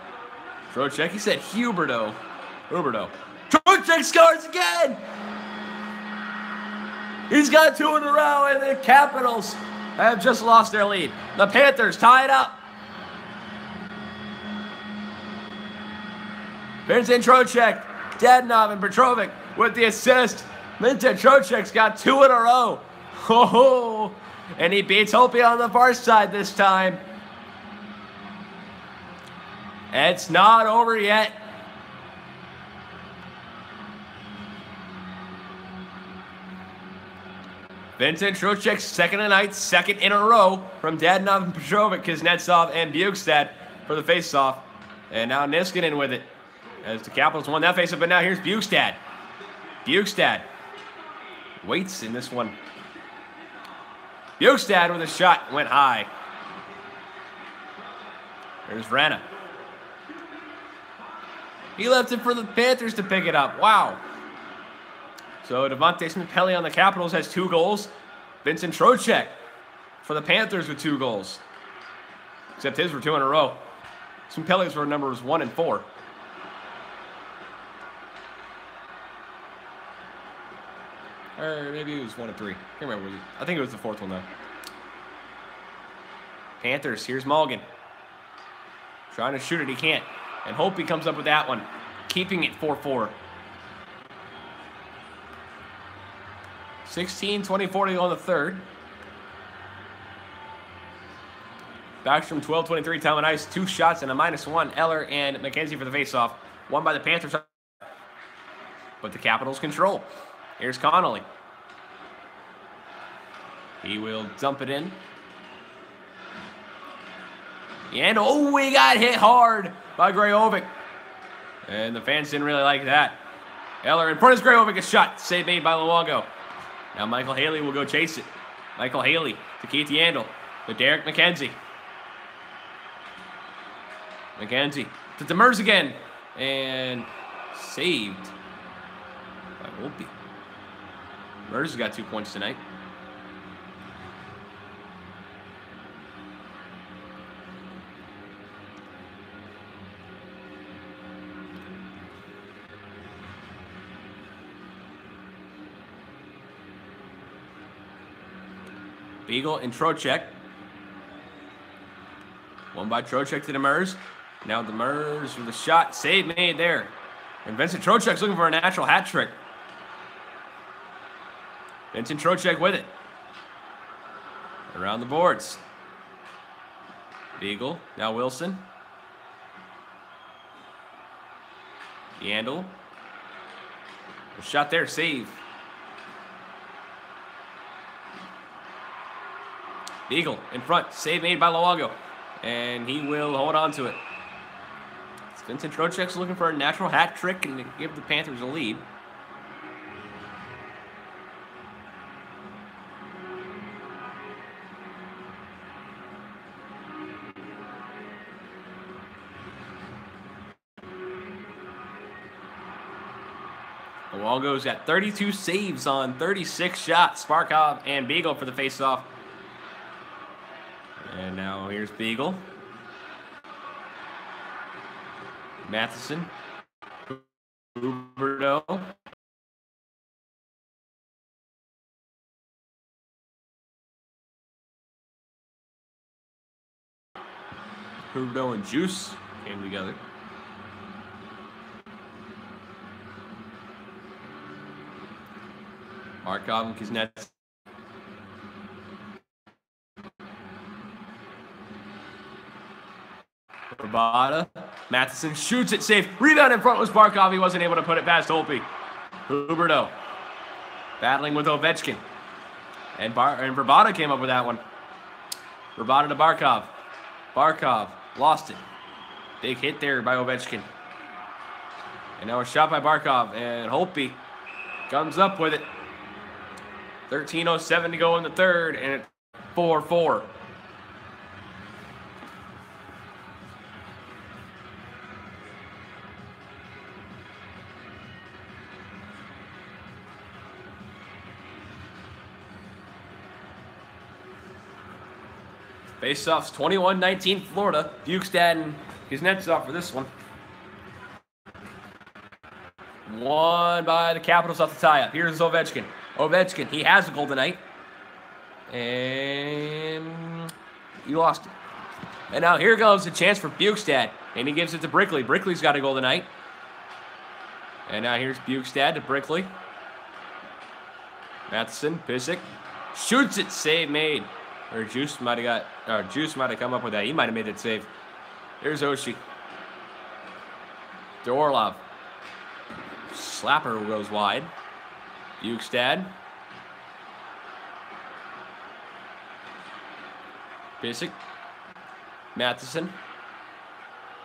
Trocheck. He said Huberdeau. Trocheck scores again! He's got 2 in a row, and the Capitals have just lost their lead. The Panthers tie it up. Vincent Trocheck, Babineau, and Petrovic with the assist. Vincent Trocheck's got 2 in a row. Oh, and he beats Holtby on the far side this time. It's not over yet. Vincent Trocheck's second tonight, second in a row from Babineau and Petrovic, Kuznetsov, and Bukestad for the faceoff. And now Niskanen with it as the Capitals won that faceoff. But now here's Bukestad. Bukestad waits in this one. Bukestad with a shot went high. There's Vrana. He left it for the Panthers to pick it up. Wow. So Devontae Smith-Pelly on the Capitals has 2 goals. Vincent Trocheck for the Panthers with 2 goals. Except his were 2 in a row. Smith-Pelly's were numbers 1 and 4. Or maybe it was 1 and 3. I can't remember. I think it was the 4th one though. Panthers, here's Mulligan. Trying to shoot it, he can't. And Holtby comes up with that one. Keeping it 4-4. 16-20-40 on the third. Backstrom 12-23 time on ice. 2 shots and a -1. Eller and McKenzie for the faceoff. Won by the Panthers. But the Capitals control. Here's Connolly. He will dump it in. And oh, we got hit hard by Grajovic. And the fans didn't really like that. Eller in front of Grajovic, a shot. Save made by Luongo. Now Michael Haley will go chase it. Michael Haley to Keith Yandel. To Derek McKenzie. McKenzie to Demers again. And saved by Holtby. Demers has got 2 points tonight. Beagle and Trocheck. One by Trocheck to Demers. Now Demers with a shot. Save made there. And Vincent Trocheck's looking for a natural hat trick. Vincent Trocheck with it. Around the boards. Beagle. Now Wilson. Yandel. A shot there. Save. Beagle in front. Save made by Luongo. And he will hold on to it. Vincent Trocheck's looking for a natural hat trick and to give the Panthers a lead. Luongo's got 32 saves on 36 shots. Sparkov and Beagle for the faceoff. And now here's Beagle. Matheson. Huberdeau. Huberdeau and Juice came together. Markov and Kuznetsov. Rabada. Matheson shoots it, safe. Rebound in front was Barkov. He wasn't able to put it past Holtby. Huberdeau battling with Ovechkin. And Rabada came up with that one. Rabada to Barkov. Barkov lost it. Big hit there by Ovechkin. And now a shot by Barkov. And Holtby comes up with it. 13:07 to go in the third. And it's 4-4. Face-offs 21-19 Florida. Bukestad and Kuznetsov for this one. Won by the Capitals off the tie-up. Here's Ovechkin. Ovechkin, he has a goal tonight. And he lost it. And now here goes a chance for Bukestad. And he gives it to Brickley. Brickley's got a goal tonight. And now here's Bukestad to Brickley. Matheson, Pissick. Shoots it, save made. Or Juice might have come up with that. He might have made it save. Here's Oshie. To Orlov. Slapper goes wide. Bukestad. Pissick. Matheson.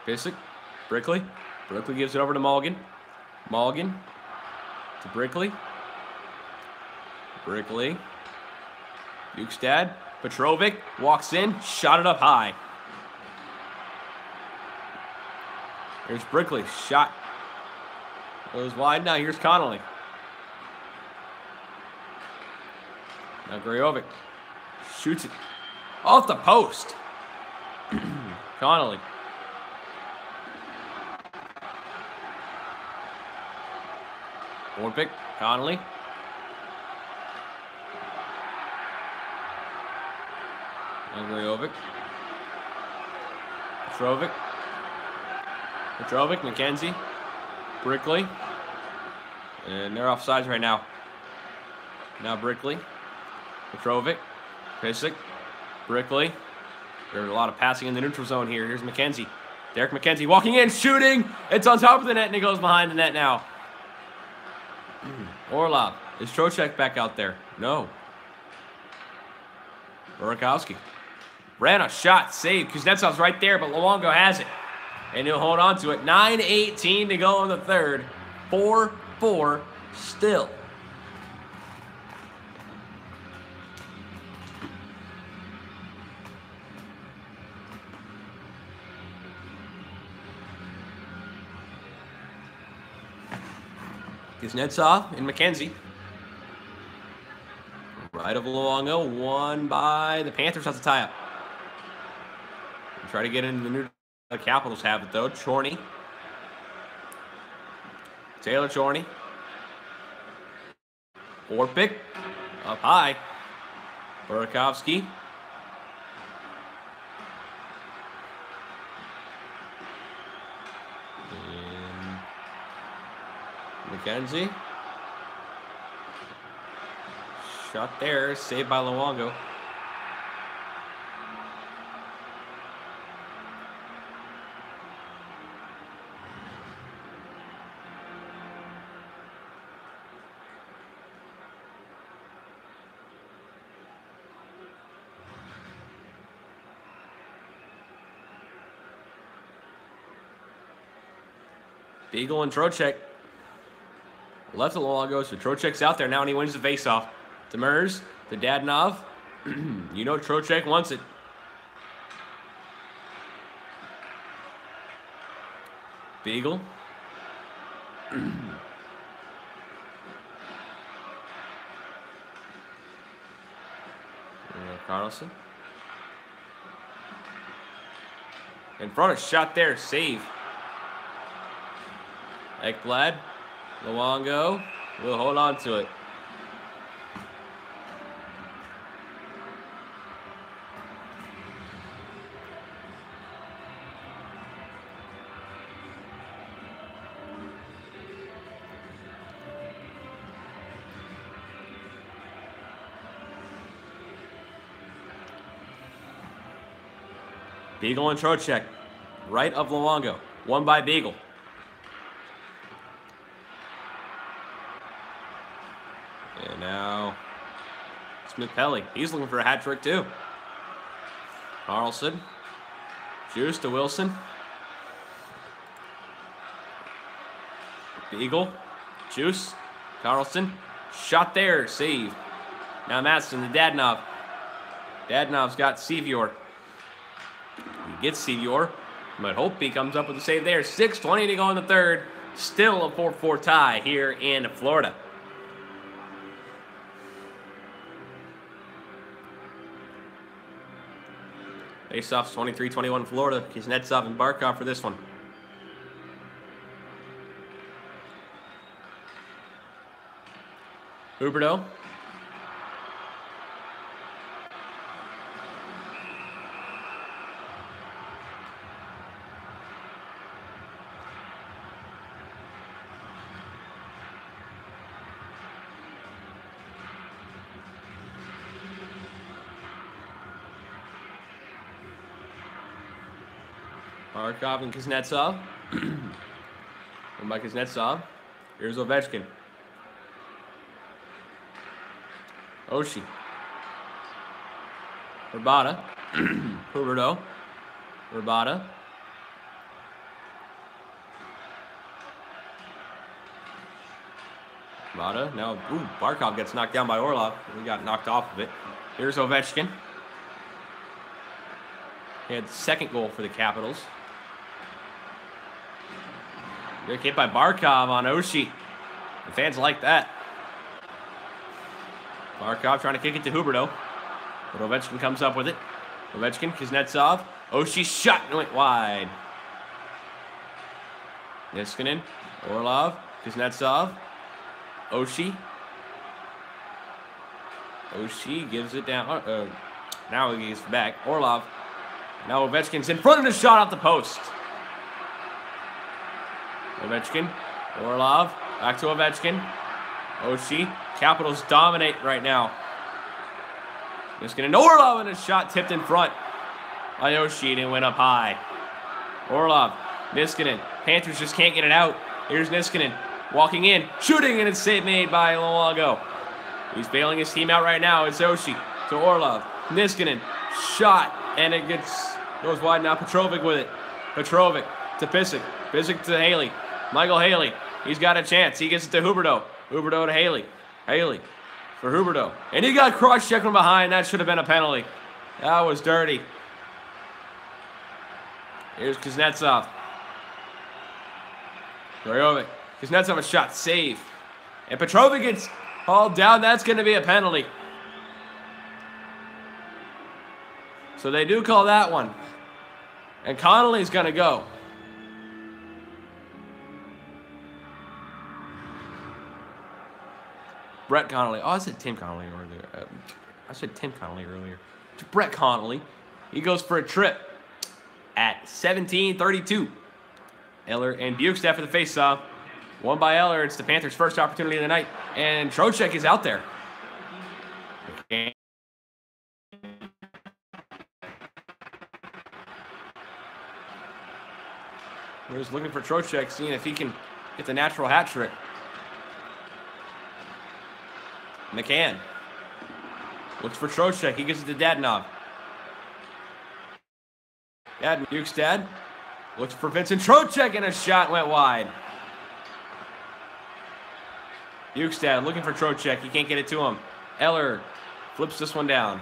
Pissick. Brickley. Brickley gives it over to Mulligan. Mulligan. To Brickley. Brickley. Bukestad. Petrovic walks in, shot it up high. Here's Brickley, shot. Goes wide, now here's Connolly. Now Grajovic shoots it off the post. Connolly. Forward pick, Connolly. Grajovic. Petrovic, McKenzie. Brickley. And they're offsides right now. Now Brickley. Petrovic. Pissick. Brickley. There's a lot of passing in the neutral zone here. Here's McKenzie. Derek McKenzie walking in, shooting. It's on top of the net, and it goes behind the net now. Orlov. Is Trocheck back out there? No. Burakovsky. Ran a shot, saved. Kuznetsov's right there, but Luongo has it. And he'll hold on to it. 9:18 to go in the third. 4-4 still. Kuznetsov and McKenzie. Right of Luongo, won by the Panthers off the tie-up. Try to get into the new. The Capitals have it though. Chorney. Taylor Chorney. Forward pick. Up high. Burakovsky. And McKenzie. Shot there. Saved by Luongo. Beagle and Trocheck. Left of Luongo, so Trocheck's out there now, and he wins the faceoff. Demers to Dadonov. You know Trocheck wants it. Beagle. Carlson. In front, a shot there, save. Ekblad, Luongo will hold on to it. Beagle and Trocheck. right of Luongo. Won by Beagle. And now Smith-Pelly. He's looking for a hat trick too. Carlson. Juice to Wilson. Beagle. Juice. Carlson. Shot there. Save. Now Madsen to Dadonov. Dadonov's got Sevior. He gets Sevior. But Holtby comes up with a save there. 6:20 to go in the third. Still a 4-4 tie here in Florida. Face-offs 23-21 Florida. Kuznetsov and Barkov for this one. Huberdeau. Barkov and Kuznetsov. And by Kuznetsov. Here's Ovechkin. Oshie. Rabada. Huberdeau. Rabada. Rabada. Now, Barkov gets knocked down by Orlov. He got knocked off of it. Here's Ovechkin. He had the second goal for the Capitals. Great hit by Barkov on Oshie. The fans like that. Barkov trying to kick it to Huberdeau. But Ovechkin comes up with it. Ovechkin, Kuznetsov. Oshie shot and went wide. Niskanen, Orlov, Kuznetsov. Oshie. Oshie gives it down. Now he gets back. Orlov. Now Ovechkin's in front of the shot off the post. Ovechkin, Orlov, back to Ovechkin. Oshie, Capitals dominate right now. Niskanen, Orlov, and a shot tipped in front by Oshie and it went up high. Orlov, Niskanen, Panthers just can't get it out. Here's Niskanen, walking in, shooting, and it's save made by Luongo. He's bailing his team out right now. It's Oshie to Orlov. Niskanen, shot, and it goes wide now. Petrovic with it. Petrovic to Pysyk. Pysyk to Haley. Michael Haley. He's got a chance. He gets it to Huberdeau. Huberdeau to Haley. Haley for Huberdeau. And he got cross-checked from behind. That should have been a penalty. That was dirty. Here's Kuznetsov. Gorjovic. Kuznetsov a shot. Save. And Petrovic gets hauled down. That's going to be a penalty. So they do call that one. And Connolly's going to go. Brett Connolly. Oh, I said Tim Connolly earlier. I said Tim Connolly earlier. To Brett Connolly. He goes for a trip at 17:32. Eller and Bukestad for the faceoff. Won by Eller. It's the Panthers' first opportunity of the night. And Trocheck is out there. Okay. We're just looking for Trocheck, seeing if he can get the natural hat trick. McCann looks for Trocheck. He gives it to Dadonov. Bukestad looks for Vincent Trocheck, and a shot went wide. Bukestad looking for Trocheck. He can't get it to him. Eller flips this one down.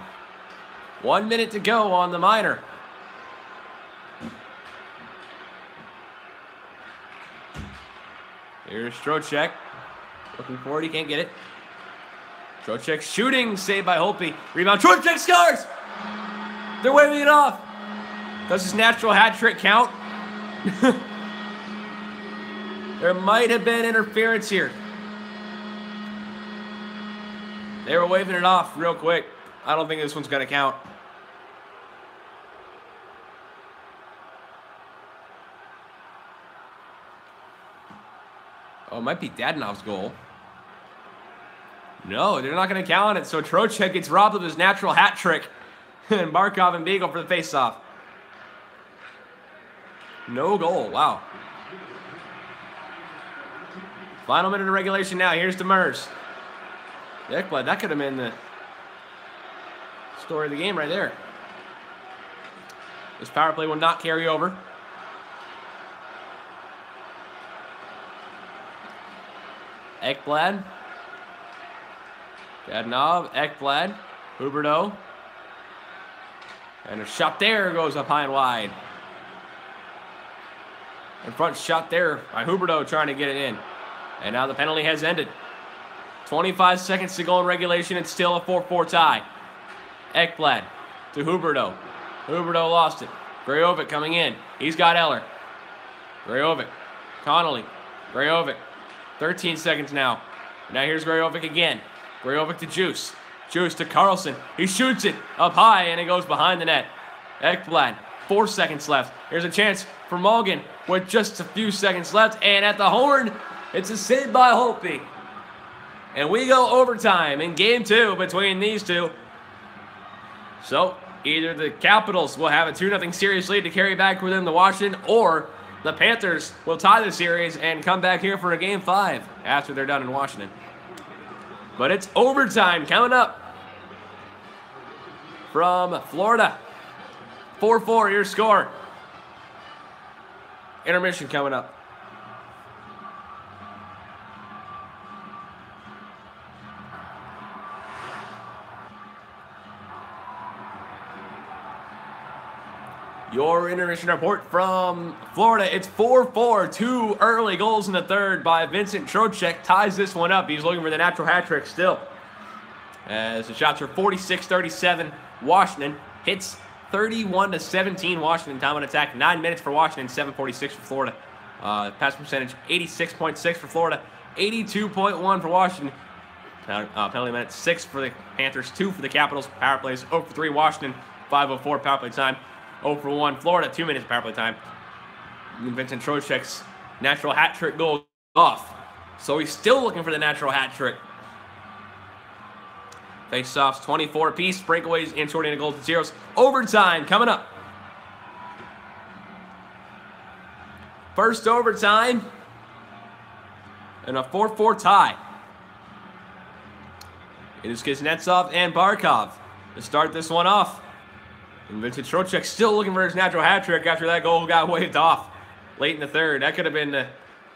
1 minute to go on the minor. Here's Trocheck. Looking for it. He can't get it. Trocheck shooting. Saved by Holtby. Rebound. Trocheck scores! They're waving it off. Does his natural hat trick count? There might have been interference here. They were waving it off real quick. I don't think this one's going to count. Oh, it might be Dadonov's goal. No, they're not going to count it. So Trocheck gets robbed of his natural hat trick. And Barkov and Beagle for the faceoff. No goal. Wow. Final minute of regulation now. Here's Demers. Ekblad, that could have been the story of the game right there. This power play will not carry over. Ekblad. Babineau, Ekblad, Huberdeau. And a shot there goes up high and wide. In front shot there by Huberdeau trying to get it in. And now the penalty has ended. 25 seconds to go in regulation. It's still a 4-4 tie. Ekblad to Huberdeau. Huberdeau lost it. Grajovic coming in. He's got Eller. Grajovic. Connolly. Grajovic. 13 seconds now. Now here's Grajovic again. Grajovic to Juice. Juice to Carlson. He shoots it up high and it goes behind the net. Ekblad. 4 seconds left. Here's a chance for Morgan with just a few seconds left. And at the horn, it's a save by Holtby. And we go overtime in game 2 between these two. So either the Capitals will have a 2-0 series lead to carry back within the Washington, or the Panthers will tie the series and come back here for a game 5 after they're done in Washington. But it's overtime coming up from Florida. 4-4 your score. Intermission coming up. Your intermission report from Florida. It's 4-4. 2 early goals in the third by Vincent Trocheck. Ties this one up. He's looking for the natural hat trick still. As the shots are 46-37. Washington hits 31-17. Washington time on attack. 9 minutes for Washington. 7:46 for Florida. Pass percentage 86.6 for Florida. 82.1 for Washington. Penalty minutes 6 for the Panthers. 2 for the Capitals. Power plays 0 for 3 Washington. 5:04 power play time. 0 for 1 Florida, 2 minutes power play time. Vincent Trocheck's natural hat trick goal off. So he's still looking for the natural hat trick. Face-offs, 24 apiece. Breakaways and shorting of goals to zeros. Overtime coming up. First overtime. And a 4-4 tie. It is Kuznetsov and Barkov to start this one off. And Vincent Trocheck still looking for his natural hat trick after that goal got waved off late in the third. That could have been the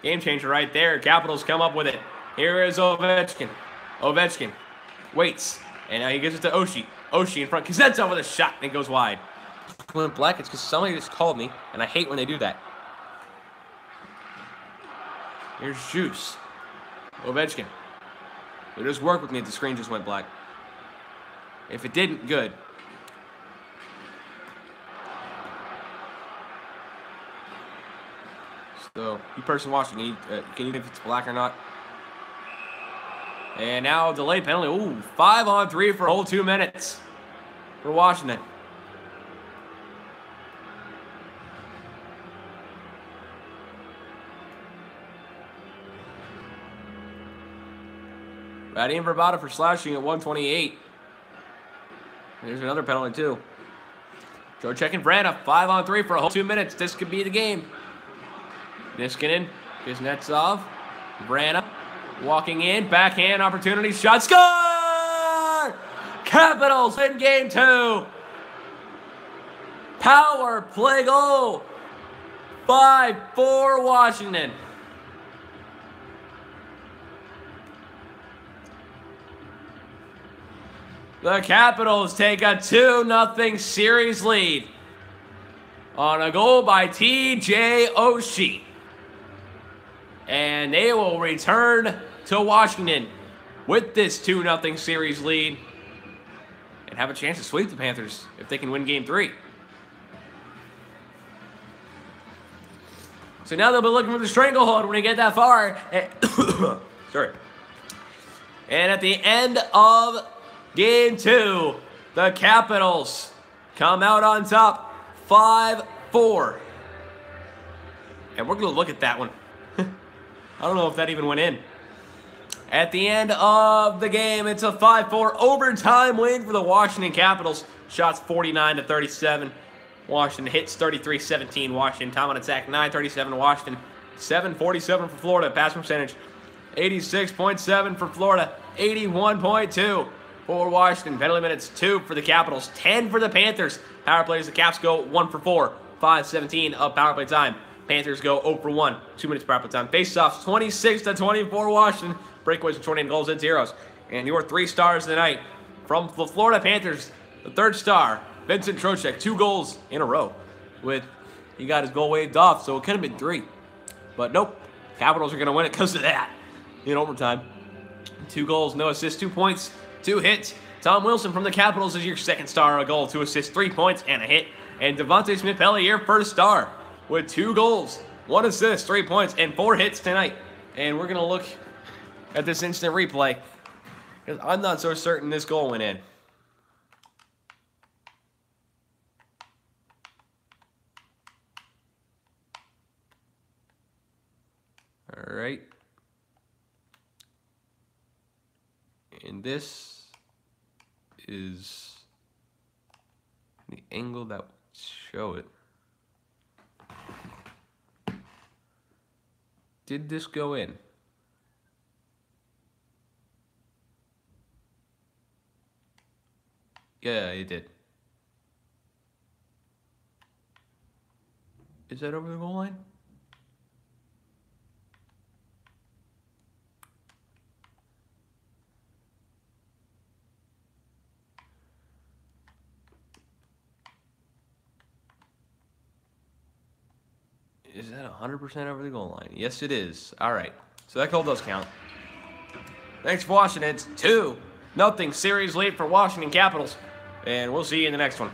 game changer right there. Capitals come up with it. Here is Ovechkin. Ovechkin waits. And now he gives it to Oshie. Oshie in front. Kuznetsov with a shot and it goes wide. Went black. It's because somebody just called me, and I hate when they do that. Here's Juice. Ovechkin. It just worked with me if the screen just went black. If it didn't, good. So, you person watching, can you think if it's black or not? And now delay penalty. Ooh, 5-on-3 for a whole 2 minutes for Washington. Radim Verbata for slashing at 128. There's another penalty too. Trocheck and Vrana, 5-on-3 for a whole 2 minutes. This could be the game. Niskanen, Kuznetsov, Vrana, walking in, backhand opportunity, shot, score! Capitals in game 2. Power play goal. 5-4 Washington. The Capitals take a 2-0 series lead on a goal by T.J. Oshie. And they will return to Washington with this 2-0 series lead and have a chance to sweep the Panthers if they can win Game 3. So now they'll be looking for the stranglehold when they get that far. Sorry. And at the end of Game 2, the Capitals come out on top 5-4. And we're going to look at that one. I don't know if that even went in. At the end of the game, it's a 5-4 overtime win for the Washington Capitals. Shots 49-37. Washington hits 33-17. Washington. Time on attack 9:37. Washington. 7:47 for Florida. Pass percentage 86.7 for Florida. 81.2 for Washington. Penalty minutes 2 for the Capitals. 10 for the Panthers. Power plays. The Caps go 1 for 4. 5:17 of power play time. Panthers go 0 for 1. 2 minutes power play time. Face-offs 26-24 Washington. Breakaways of 28 goals and zeros. And your 3 stars of the night from the Florida Panthers. The 3rd star, Vincent Trocheck, 2 goals in a row. He got his goal waved off, so it could have been 3. But nope, Capitals are going to win it because of that in overtime. 2 goals, no assists, 2 points, 2 hits. Tom Wilson from the Capitals is your 2nd star, a goal, 2 assists, 3 points, and a hit. And Devontae Smith-Pelly, your 1st star, with 2 goals, 1 assist, 3 points, and 4 hits tonight. And we're going to look at this instant replay because I'm not so certain this goal went in. All right. And this is the angle that would show it. Did this go in? Yeah, it did. Is that over the goal line? Is that 100% over the goal line? Yes, it is. All right. So that goal does count. Thanks for watching. It's 2-0 series lead for Washington Capitals. And we'll see you in the next one.